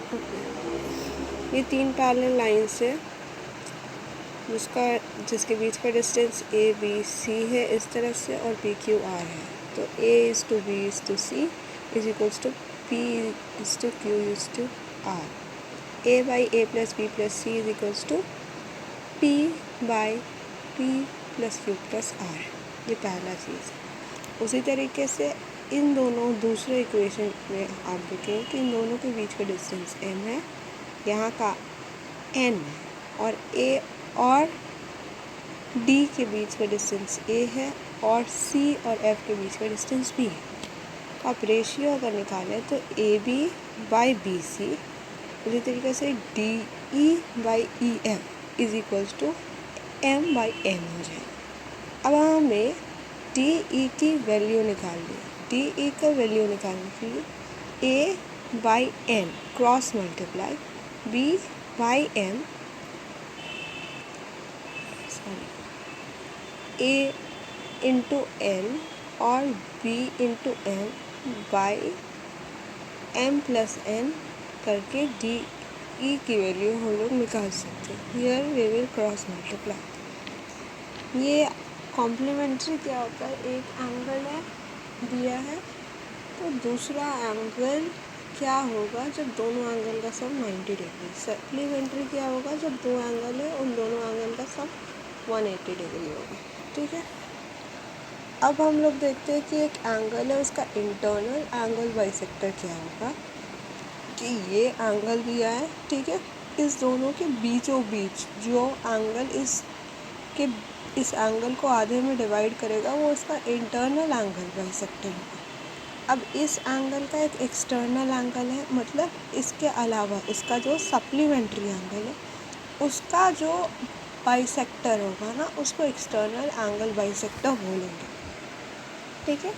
ये 3 parallel lines है जिसके बीच का डिस्टेंस ए बी सी है इस तरह से, और पी क्यू आर है। तो A is to B is to C is equals to P is to Q is to R. A by A plus B plus C is equals to P by P plus Q plus R. ये पहला चीज़ है। उसी तरीके से इन दोनों दूसरे equation में आप देखें कि इन दोनों के बीच का डिस्टेंस m है, यहाँ का n है, और a और d के बीच का डिस्टेंस a है, और c और f के बीच का डिस्टेंस b है। तो आप रेशियो अगर निकालें तो A B by B C, उसी तरीके से D E by E F is equals to m by n हो जाए। अब हमें डी ई की वैल्यू निकालनी है। डी ई का वैल्यू निकालने के लिए a by n cross multiply b by m a into n और b into n by m plus n करके डी ई की वैल्यू हम लोग निकाल सकते हैं। Here we will cross multiply. ये कॉम्प्लीमेंट्री क्या होता है, एक एंगल है दिया है तो दूसरा एंगल क्या होगा जब दोनों एंगल का सम 90 डिग्री। सप्लीमेंट्री क्या होगा, जब दो एंगल है उन दोनों एंगल का सम 180 डिग्री होगा। ठीक है, अब हम लोग देखते हैं कि एक एंगल है, उसका इंटरनल एंगल बाइसेक्टर क्या होगा। कि ये एंगल दिया है, ठीक है, इस दोनों के बीचों बीच जो एंगल इस एंगल को आधे में डिवाइड करेगा वो इसका इंटरनल एंगल बाइसेक्टर होगा। अब इस एंगल का एक एक्सटर्नल एंगल है, मतलब इसके अलावा इसका जो सप्लीमेंट्री एंगल है उसका जो बाइसेक्टर होगा ना, उसको एक्सटर्नल एंगल बाइसेक्टर बोलेंगे। ठीक है,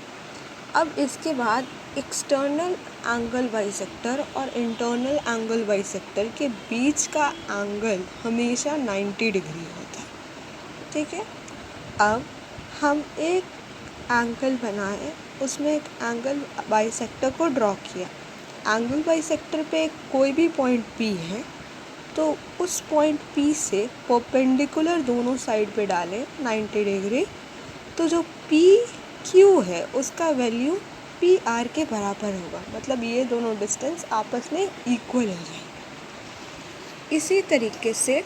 अब इसके बाद एक्सटर्नल एंगल बाइसेक्टर और इंटरनल एंगल बाइसेक्टर के बीच का एंगल हमेशा 90 डिग्री होता है। ठीक है, अब हम एक एंगल बनाए, उसमें एक एंगल बाइसेक्टर को ड्रॉ किया। एंगल बाइसेक्टर पे कोई भी पॉइंट P है तो उस पॉइंट P से परपेंडिकुलर दोनों साइड पे डालें 90 डिग्री, तो जो PQ है उसका वैल्यू PR के बराबर होगा, मतलब ये दोनों डिस्टेंस आपस में इक्वल हो जाएंगे। इसी तरीके से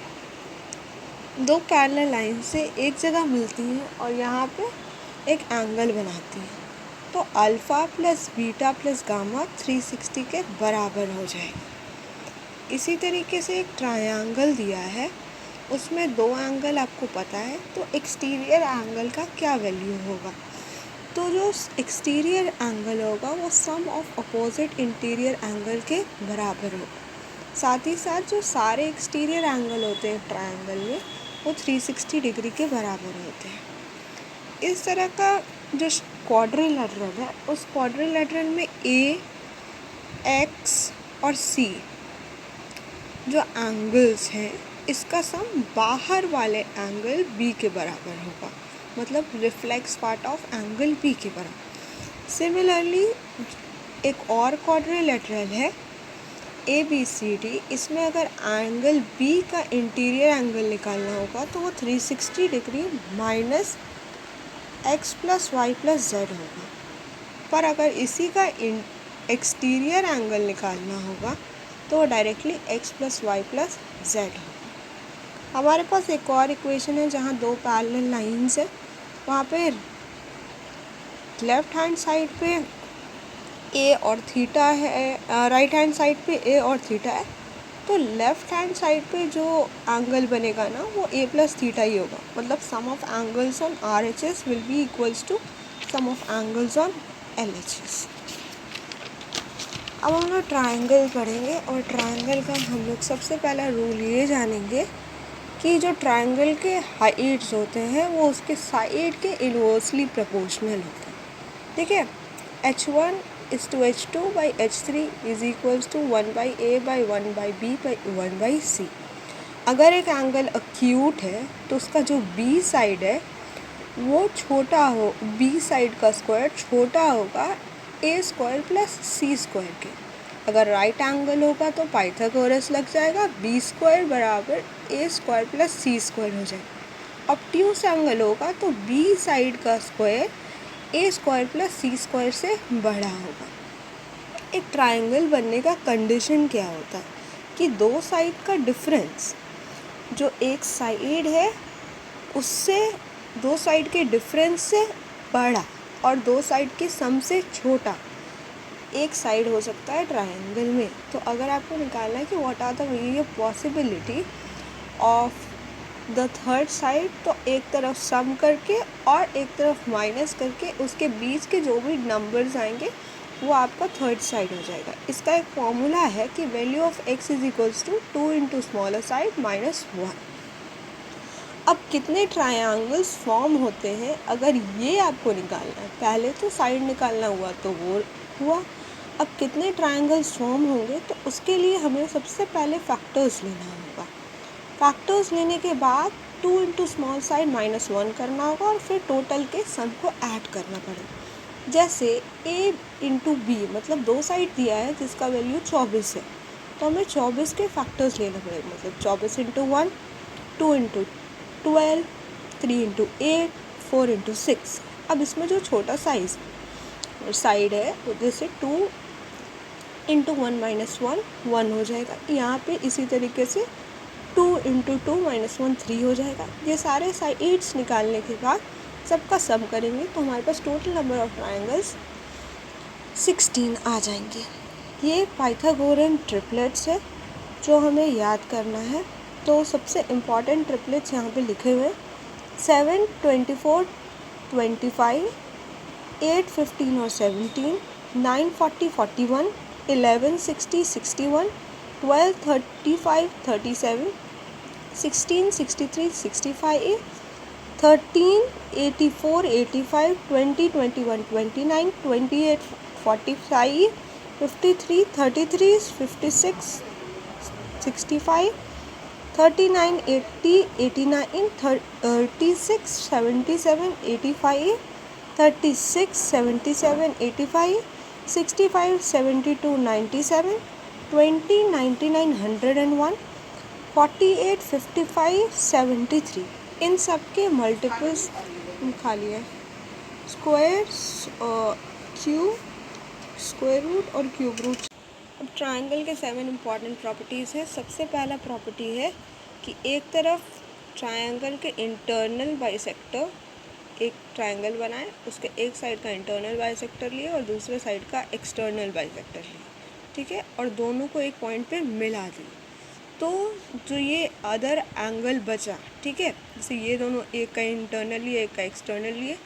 दो पैरेलल लाइन से एक जगह मिलती हैं और यहाँ पे एक एंगल बनाती हैं, तो alpha plus beta plus gamma 360 के बराबर हो जाएगा। इसी तरीके से एक ट्रायंगल दिया है, उसमें दो एंगल आपको पता है, तो एक्सटीरियर एंगल का क्या वैल्यू होगा। तो जो एक्सटीरियर एंगल होगा वो सम ऑफ अपोजिट इंटीरियर एंगल के बराबर होगा। साथ ही साथ जो सारे एक्सटीरियर एंगल होते हैं ट्रायंगल में वो 360 डिग्री के बराबर होते हैं। इस तरह का जो क्वाड्रिलेटरल है, उस क्वाड्रिलेटरल में ए, एक्स और सी जो एंगल्स हैं इसका सम बाहर वाले एंगल बी के बराबर होगा, मतलब reflex part of angle B के बराबर। सिमिलरली एक और क्वाड्रिलेटरल है ABCD, इसमें अगर एंगल B का इंटीरियर एंगल निकालना होगा तो वो 360 degree minus x plus Y plus Z होगा। पर अगर इसी का एक्सटीरियर एंगल निकालना होगा तो directly x plus Y plus Z होगा। हमारे पास एक और इक्वेशन है जहाँ दो पैरेलल लाइंस है, वहाँ पे लेफ्ट हैंड साइड पे ए और थीटा है, राइट हैंड साइड पे ए और थीटा है, तो लेफ्ट हैंड साइड पे जो एंगल बनेगा ना वो ए प्लस थीटा ही होगा, मतलब sum of angles on RHS will be equals to sum of angles on LHS। अब हम लोग ट्रायंगल पढ़ेंगे, और ट्रायंगल का हम लोग सबसे पहला रूल ये जानेंगे कि जो ट्रायंगल के हाइट्स होते हैं वो उसके साइड के इनवर्सली प्रोपोर्शनल होते हैं। ठीक है, H1 is to H2 by H3 is equals to 1 by A by 1 by B by 1 by C। अगर एक एंगल एक्यूट है तो उसका जो B साइड है वो छोटा हो, B साइड का स्क्वायर छोटा होगा A square plus C square के। अगर राइट एंगल होगा तो पाइथागोरस लग जाएगा, बी स्क्वायर बराबर ए स्क्वायर प्लस सी स्क्वायर हो जाएगा। ऑब्ट्यूस एंगल होगा तो बी साइड का स्क्वायर ए स्क्वायर प्लस सी स्क्वायर से बड़ा होगा। एक ट्राइंगल बनने का कंडीशन क्या होता है कि दो साइड का डिफरेंस, जो एक साइड है उससे दो साइड के डिफरेंस से बड़ा और दो साइड के सम से छोटा एक साइड हो सकता है ट्रायंगल में। तो अगर आपको निकालना है कि what are the various possibility of the third side, तो एक तरफ सम करके और एक तरफ माइनस करके उसके बीच के जो भी नंबर्स आएंगे वो आपका थर्ड साइड हो जाएगा। इसका एक फॉर्मूला है कि value of x is equals to 2 into smaller side minus 1। अब कितने ट्रायंगल्स फॉर्म होते हैं अगर ये आपको निकालना है, पहले तो साइड निकालना हुआ तो वो हुआ, अब कितने ट्रायंगल्स फॉर्म होंगे तो उसके लिए हमें सबसे पहले फैक्टर्स लेना होगा। फैक्टर्स लेने के बाद 2 इंटू स्मॉल साइड माइनस 1 करना होगा और फिर टोटल के सम को ऐड करना पड़ेगा। जैसे a इंटू बी, मतलब दो साइड दिया है जिसका वैल्यू 24 है, तो हमें 24 के फैक्टर्स लेना पड़ेगा, मतलब 24 इंटू 1, 2 इंटू 12, 3 इंटू 8, 4 इंटू 6। अब इसमें जो छोटा साइड है जैसे 2 इंटू 1 माइनस 1 1 हो जाएगा। यहाँ पे इसी तरीके से 2 इंटू 2 माइनस 1 3 हो जाएगा। ये सारे साइड्स निकालने के बाद सबका सम करेंगे तो हमारे पास टोटल नंबर ऑफ ट्रायंगल्स 16 आ जाएंगे। ये पाइथागोरन ट्रिपलेट्स है जो हमें याद करना है। तो सबसे इम्पॉर्टेंट ट्रिपलेट्स यहाँ पे लिखे हुए हैं 7, 24, 25, 8, 15 और 17, 9, 40, 41, 11, 60, 61, 12, 35, 37, 16, 63, 65, 13, 84, 85, 20, 21, 29, 28, 45, 53, 33, 56, 65, 39, 80, 89, 36, 77, 85, 36, 77, 85, 65, 72, 97, 20, 99, 101, 48, 55, 73। इन सब के मल्टीपल्स खा लिए, स्क्वायर, क्यूब, स्क्वायर रूट और क्यूब रूट। अब ट्रायंगल के 7 इम्पॉर्टेंट प्रॉपर्टीज़ है। सबसे पहला प्रॉपर्टी है कि एक तरफ ट्रायंगल के इंटरनल बाइसेक्टर, एक ट्रायंगल बनाए उसके एक साइड का इंटरनल बाइसेक्टर लिए और दूसरे साइड का एक्सटर्नल बाइसेक्टर लिए, ठीक है, और दोनों को एक पॉइंट पे मिला दिए। तो जो ये अदर एंगल बचा, ठीक है, जैसे ये दोनों एक का इंटरनल लिए एक का एक्सटर्नल लिए,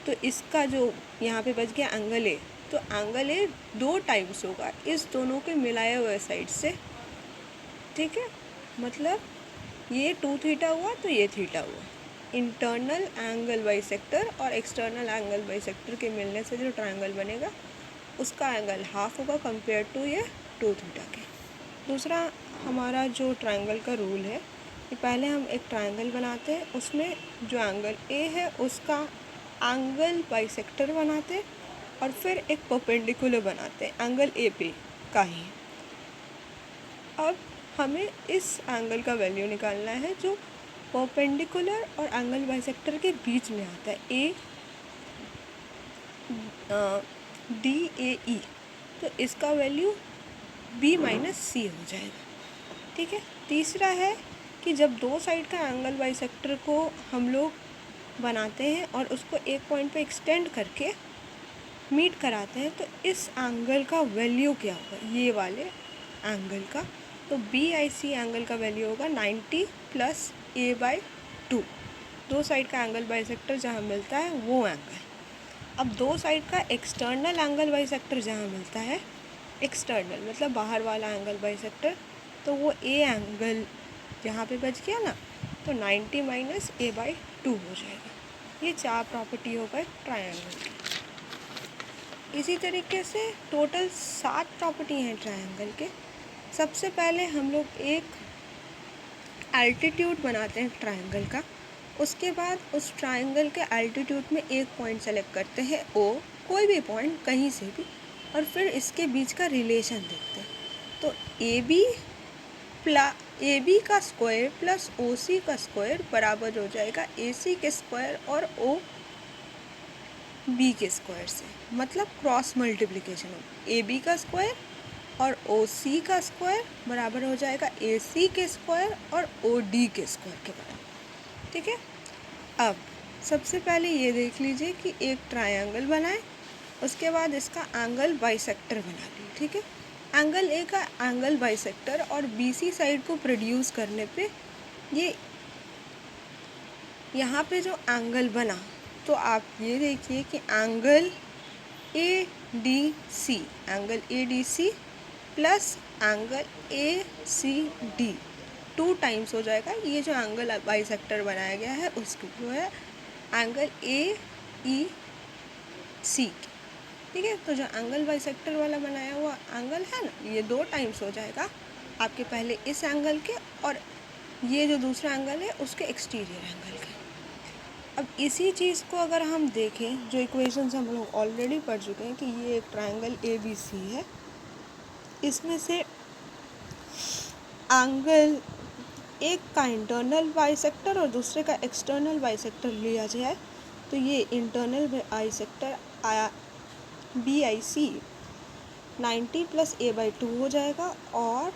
तो इसका जो यहाँ पे बच गया एंगल ए, तो एंगल ए 2 टाइम्स होगा इस दोनों के मिलाए हुए साइड से, ठीक है, मतलब ये 2 थीटा हुआ तो ये थीटा हुआ। इंटरनल एंगल बाइसेक्टर और एक्सटर्नल एंगल बाइसेक्टर के मिलने से जो ट्रायंगल बनेगा उसका एंगल हाफ होगा कंपेयर टू ये 2 थीटा के। दूसरा हमारा जो ट्रायंगल का रूल है कि पहले हम एक ट्रायंगल बनाते हैं, उसमें जो एंगल ए है उसका एंगल बाइसेक्टर बनाते हैं और फिर एक परपेंडिकुलर बनाते हैं एंगल ए पे का ही। अब हमें इस एंगल का वैल्यू निकालना है जो परपेंडिकुलर और एंगल बाइसेक्टर के बीच में आता है, ए डी ए ई, तो इसका वैल्यू बी माइनस सी हो जाएगा, ठीक है। तीसरा है कि जब दो साइड का एंगल बाइसेक्टर को हम लोग बनाते हैं और उसको एक पॉइंट पे एक्सटेंड करके मीट कराते हैं तो इस एंगल का वैल्यू क्या होगा, ये वाले एंगल का, तो बी आई सी एंगल का वैल्यू होगा 90 प्लस ए बाई 2। दो साइड का एंगल बाइसेक्टर जहाँ मिलता है वो एंगल। अब दो साइड का एक्सटर्नल एंगल बाइसेक्टर जहाँ मिलता है, एक्सटर्नल मतलब बाहर वाला एंगल बाइसेक्टर, तो वो ए एंगल यहाँ पे बच गया ना, तो 90 माइनस ए बाई 2 हो जाएगा। ये 4 प्रॉपर्टी हो गए ट्रायंगल की। इसी तरीके से टोटल 7 प्रॉपर्टी हैं ट्रायंगल के। सबसे पहले हम लोग एक एल्टीट्यूड बनाते हैं ट्रायंगल का, उसके बाद उस ट्रायंगल के एल्टीट्यूड में एक पॉइंट सेलेक्ट करते हैं ओ, कोई भी पॉइंट कहीं से भी, और फिर इसके बीच का रिलेशन देखते हैं। तो ए बी का स्क्वायर प्लस ओ सी का स्क्वायर बराबर हो जाएगा ए सी के स्क्वायर और ओ बी के स्क्वायर से, मतलब क्रॉस मल्टीप्लिकेशन हो। ए बी का स्क्वायर और ओ सी का स्क्वायर बराबर हो जाएगा ए सी के स्क्वायर और ओ डी के स्क्वायर के बराबर। ठीक है, अब सबसे पहले ये देख लीजिए कि एक ट्रायंगल बनाए, उसके बाद इसका एंगल बाइसेक्टर बना ली। ठीक है, एंगल ए का एंगल बाइसेक्टर और बी सी साइड को प्रोड्यूस करने पे ये यहाँ पे जो एंगल बना, तो आप ये देखिए कि angle A D C plus angle A C D 2 times हो जाएगा। ये जो एंगल बाइसेक्टर बनाया गया है उसको जो है एंगल ए ई सी। ठीक है, तो जो एंगल बाइसेक्टर वाला बनाया हुआ एंगल है ना, ये 2 टाइम्स हो जाएगा आपके पहले इस एंगल के, और ये जो दूसरा एंगल है उसके एक्सटीरियर एंगल के। अब इसी चीज़ को अगर हम देखें, जो इक्वेशंस हम लोग ऑलरेडी पढ़ चुके हैं कि ये एक ट्रायंगल ए बी सी है, इसमें से एंगल एक का इंटरनल बाइसेक्टर और दूसरे का एक्सटर्नल बाइसेक्टर लिया जाए, तो ये इंटरनल बाइसेक्टर आया B I C 90 plus A by 2 हो जाएगा और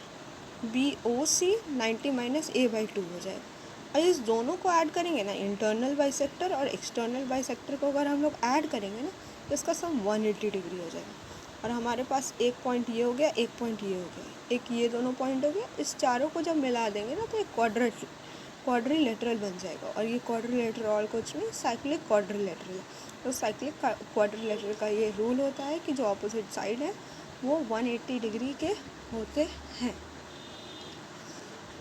B O C 90 minus A by 2 हो जाएगा। और इस दोनों को ऐड करेंगे ना, इंटरनल बाइसेक्टर और एक्सटर्नल बाइसेक्टर को अगर हम लोग ऐड करेंगे ना, तो इसका सम 180 डिग्री हो जाएगा। और हमारे पास एक पॉइंट ये हो गया, एक पॉइंट ये हो गया, एक ये दोनों पॉइंट हो गया। इस चारों को जब मिला देंगे ना, तो एक क्वाड्रिलेटरल बन जाएगा। और ये क्वाड्रिलेटरल और कुछ नहीं, साइक्लिक क्वाड्रिलेटरल है। तो साइक्लिक क्वाड्रिलेटरल का ये रूल होता है कि जो ऑपोजिट साइड है वो 180 डिग्री के होते हैं।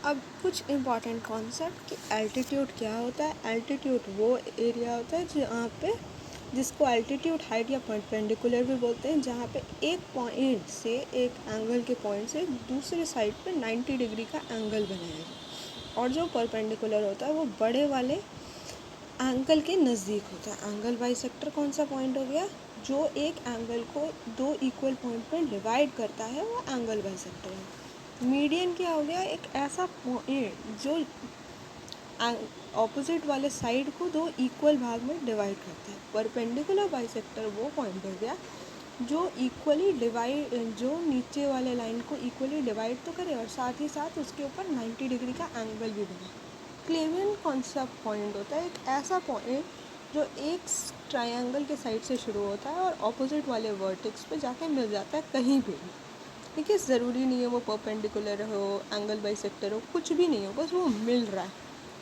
अब कुछ इम्पॉर्टेंट कॉन्सेप्ट कि एल्टीट्यूड क्या होता है। एल्टीट्यूड वो एरिया होता है जहाँ पे, जिसको एल्टीट्यूड हाइट या परपेंडिकुलर भी बोलते हैं, जहाँ पे एक पॉइंट से, एक एंगल के पॉइंट से दूसरे साइड पे 90 डिग्री का एंगल बनाया जाए। और जो परपेंडिकुलर होता है वो बड़े वाले एंगल के नज़दीक होता है। एंगल बाइसेक्टर कौन सा पॉइंट हो गया, जो एक एंगल को 2 इक्वल पॉइंट में डिवाइड करता है, वो एंगल बाइसेक्टर है। मीडियन क्या हो गया, एक ऐसा पॉइंट जो ऑपोजिट वाले साइड को 2 इक्वल भाग में डिवाइड करता है। परपेंडिकुलर बाइसेक्टर वो पॉइंट हो गया जो इक्वली डिवाइड, जो नीचे वाले लाइन को इक्वली डिवाइड तो करे और साथ ही साथ उसके ऊपर 90 डिग्री का एंगल भी बने। क्लेवियन कौन सा पॉइंट होता है, एक ऐसा पॉइंट जो एक ट्रायंगल के साइड से शुरू होता है और ऑपोजिट वाले वर्टेक्स पे जाके मिल जाता है कहीं भी। ठीक है, ज़रूरी नहीं है वो परपेंडिकुलर हो, एंगल बाइसेक्टर हो, कुछ भी नहीं हो, बस वो मिल रहा है,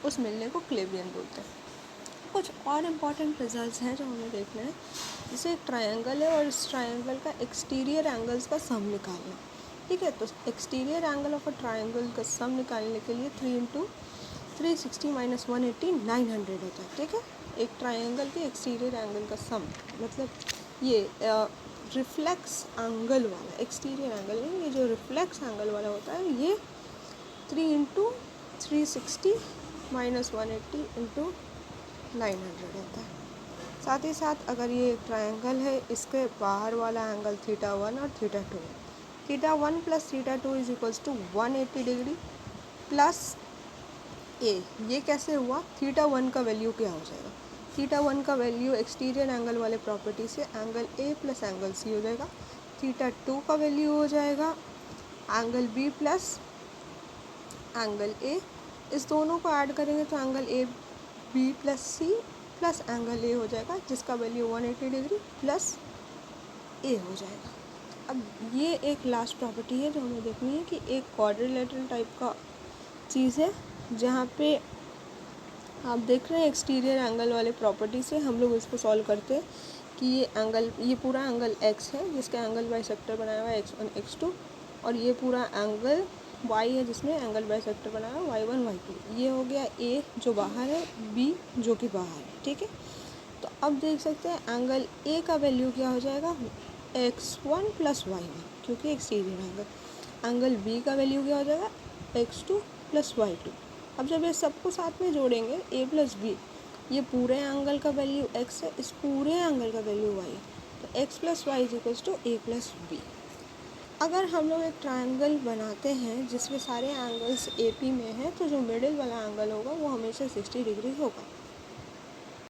उस मिलने को क्लेवियन बोलते हैं। कुछ और इम्पॉर्टेंट रिजल्ट्स हैं जो हमें देखना है। जैसे एक ट्रायंगल है और इस ट्रायंगल का एक्सटीरियर एंगल्स का सम निकालना। ठीक है, तो exterior angle of a triangle का सम निकालने के लिए 3 इंटू 360 माइनस 180 900 होता है। ठीक है, एक ट्रायंगल के एक्सटीरियर एंगल का सम, मतलब ये रिफ्लेक्स एंगल वाला एक्सटीरियर एंगल है, ये जो रिफ्लेक्स एंगल वाला होता है ये 3 इंटू 360 माइनस 180 इंटू 900 होता है। साथ ही साथ अगर ये एक ट्रायंगल है, इसके बाहर वाला एंगल θ1 और θ2 है। θ1 plus θ2 is equals to 180 degree plus a. ये कैसे हुआ, θ1 का वैल्यू क्या हो जाएगा, θ1 का वैल्यू एक्सटीरियर एंगल वाले प्रॉपर्टी से angle A plus angle C हो जाएगा। θ2 का वैल्यू हो जाएगा angle B plus angle A. इस दोनों को ऐड करेंगे तो angle A B plus C plus angle A हो जाएगा, जिसका वैल्यू 180 डिग्री प्लस ए हो जाएगा। अब ये एक लास्ट प्रॉपर्टी है जो हमें देखनी है कि एक क्वाड्रिलेटरल टाइप का चीज़ है, जहाँ पे आप देख रहे हैं एक्सटीरियर एंगल वाले प्रॉपर्टी से हम लोग इसको सॉल्व करते हैं कि ये एंगल, ये पूरा एंगल x है जिसका एंगल बाइसेक्टर बनाया हुआ है x1 x2, और ये पूरा एंगल y है जिसमें एंगल बाइसेक्टर बनाया हुआ है y1 y2। ये हो गया a जो बाहर है, b जो कि बाहर है। ठीक है, तो अब देख सकते हैं एंगल a का वैल्यू क्या हो जाएगा, x1 प्लस y1, क्योंकि एक्सटीरियर एंगल b का वैल्यू क्या हो जाएगा, x2 प्लस y2। अब जब ये सबको साथ में जोड़ेंगे a प्लस बी, ये पूरे एंगल का वैल्यू x है, इस पूरे एंगल का वैल्यू y है, तो X plus Y is equals to A plus B. अगर हम लोग एक ट्रायंगल बनाते हैं जिसमें सारे एंगल्स ए पी में हैं, तो जो मिडिल वाला एंगल होगा वो हमेशा 60 डिग्री होगा।